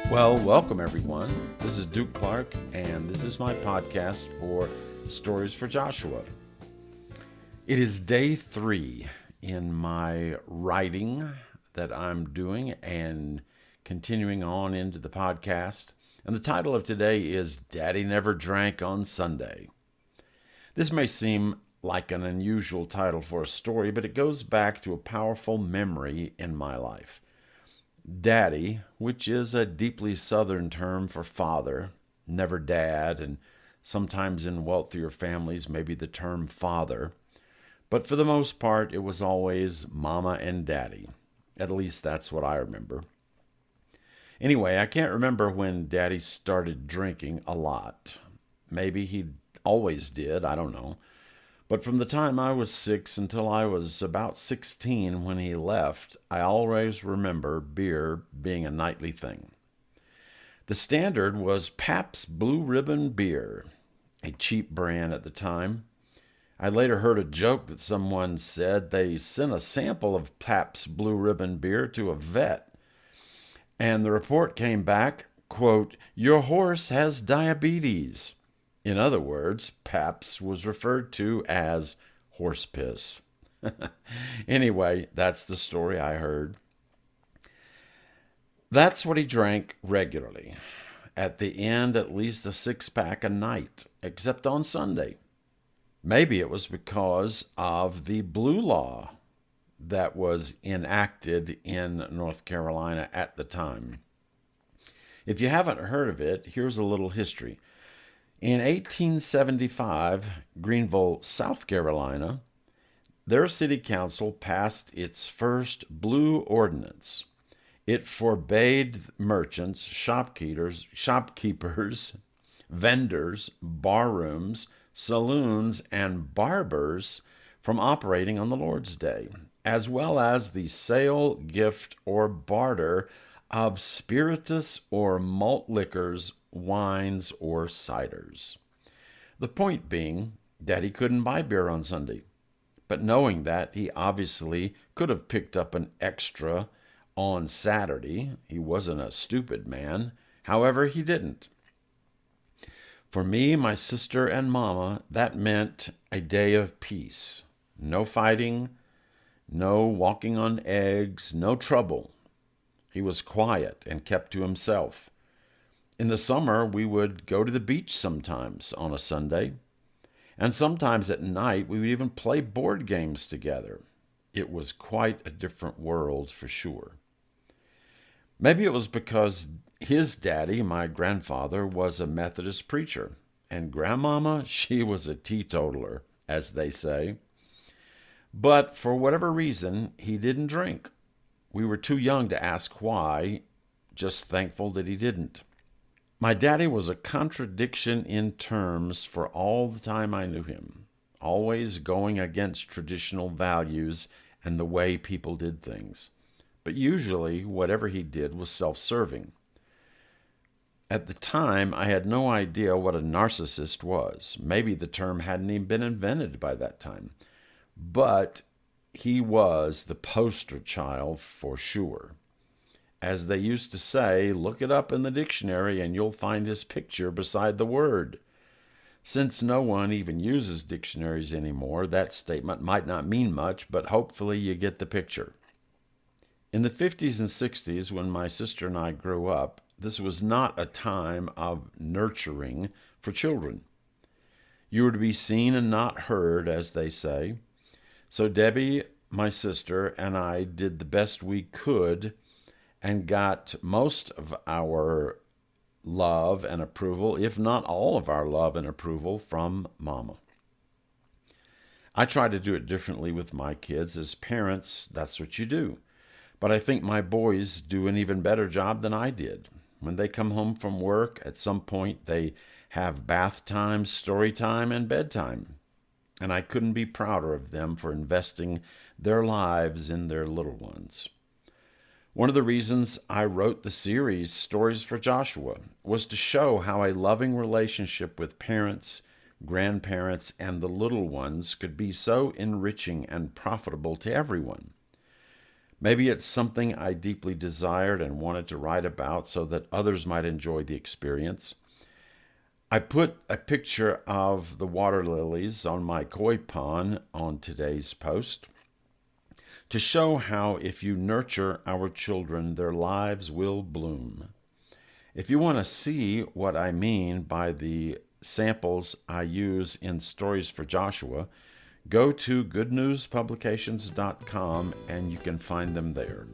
Well, welcome everyone. This is Duke Clark, and this is my podcast for Stories for Joshua. It is day 3 in my writing that I'm doing and continuing on into the podcast. And the title of today is Daddy Never Drank on Sunday. This may seem like an unusual title for a story, but it goes back to a powerful memory in my life. Daddy, which is a deeply Southern term for father, never dad, and sometimes in wealthier families, maybe the term father. But for the most part, it was always mama and daddy. At least that's what I remember. Anyway, I can't remember when Daddy started drinking a lot. Maybe he always did, I don't know. But from the time I was 6 until I was about 16 when he left, I always remember beer being a nightly thing. The standard was Pabst Blue Ribbon beer, a cheap brand at the time. I later heard a joke that someone said they sent a sample of Pabst Blue Ribbon beer to a vet. And the report came back, quote, "Your horse has diabetes." In other words, Pabst was referred to as horse piss. Anyway, that's the story I heard. That's what he drank regularly. At the end, at least a 6-pack a night, except on Sunday. Maybe it was because of the blue law that was enacted in North Carolina at the time. If you haven't heard of it, here's a little history. In 1875, Greenville, South Carolina, their city council passed its first blue ordinance. It forbade merchants, shopkeepers, vendors, barrooms, saloons, and barbers from operating on the Lord's Day, as well as the sale, gift, or barter of spirituous or malt liquors, wines, or ciders. The point being, Daddy couldn't buy beer on Sunday. But knowing that, he obviously could have picked up an extra on Saturday. He wasn't a stupid man. However, he didn't. For me, my sister, and Mama, that meant a day of peace. No fighting, no walking on eggs, no trouble. He was quiet and kept to himself. In the summer, we would go to the beach sometimes on a Sunday, and sometimes at night we would even play board games together. It was quite a different world for sure. Maybe it was because his daddy, my grandfather, was a Methodist preacher, and Grandmama, she was a teetotaler, as they say. But for whatever reason, he didn't drink. We were too young to ask why, just thankful that he didn't. My daddy was a contradiction in terms for all the time I knew him, always going against traditional values and the way people did things. But usually, whatever he did was self-serving. At the time, I had no idea what a narcissist was. Maybe the term hadn't even been invented by that time. But he was the poster child for sure. As they used to say, look it up in the dictionary and you'll find his picture beside the word. Since no one even uses dictionaries anymore, that statement might not mean much, but hopefully you get the picture. In the 50s and 60s, when my sister and I grew up, this was not a time of nurturing for children. You were to be seen and not heard, as they say. So Debbie, my sister, and I did the best we could and got most of our love and approval, if not all of our love and approval, from Mama. I try to do it differently with my kids. As parents, that's what you do. But I think my boys do an even better job than I did. When they come home from work, at some point they have bath time, story time, and bedtime. And I couldn't be prouder of them for investing their lives in their little ones. One of the reasons I wrote the series Stories for Joshua was to show how a loving relationship with parents, grandparents, and the little ones could be so enriching and profitable to everyone. Maybe it's something I deeply desired and wanted to write about so that others might enjoy the experience. I put a picture of the water lilies on my koi pond on today's post to show how if you nurture our children, their lives will bloom. If you want to see what I mean by the samples I use in Stories for Joshua, go to goodnewspublications.com and you can find them there.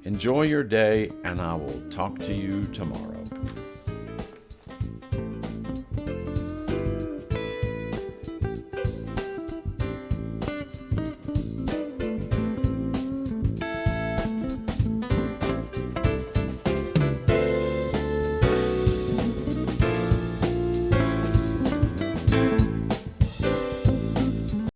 Enjoy your day, and I will talk to you tomorrow.